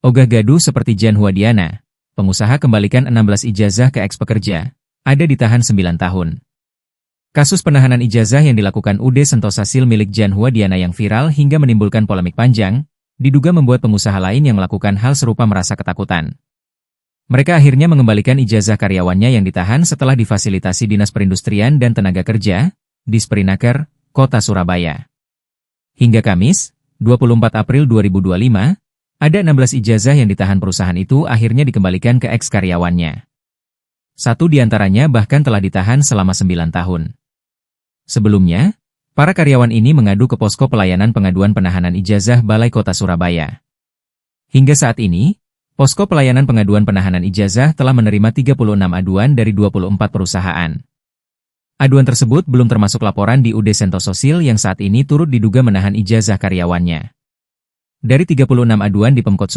Ogah gaduh seperti Jan Huadiana, pengusaha kembalikan 16 ijazah ke eks-pekerja, ada ditahan 9 tahun. Kasus penahanan ijazah yang dilakukan UD Sentosa Sil milik Jan Huadiana yang viral hingga menimbulkan polemik panjang, diduga membuat pengusaha lain yang melakukan hal serupa merasa ketakutan. Mereka akhirnya mengembalikan ijazah karyawannya yang ditahan setelah difasilitasi Dinas Perindustrian dan Tenaga Kerja, Disperinaker, Kota Surabaya. Hingga Kamis, 24 April 2025, ada 16 ijazah yang ditahan perusahaan itu akhirnya dikembalikan ke eks-karyawannya. Satu di antaranya bahkan telah ditahan selama 9 tahun. Sebelumnya, para karyawan ini mengadu ke posko pelayanan pengaduan penahanan ijazah Balai Kota Surabaya. Hingga saat ini, posko pelayanan pengaduan penahanan ijazah telah menerima 36 aduan dari 24 perusahaan. Aduan tersebut belum termasuk laporan di UD Sentosa Sil yang saat ini turut diduga menahan ijazah karyawannya. Dari 36 aduan di Pemkot